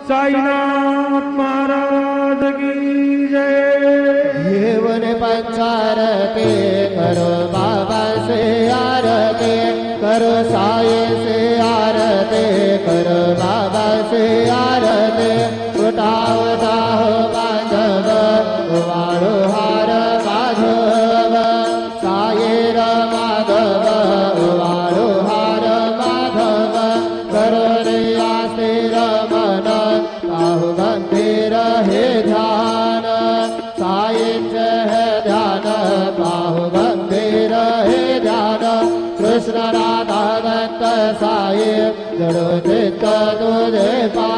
साईनाथ महाराज की जय। येवन पंचारती करो बाबा से आरती करो साई से आरती करो बाबा से आरती उठा उठा हो माधव वाळो हार माधव साई माधव वाळो हार माधव करो रिया स्थिर मन ताहु गंभीर हे ध्यान साईंच है ध्यान बाहु गंभीर हे ध्यान कृष्ण राधा दत्त साई जड़ो चित्त तुझे पा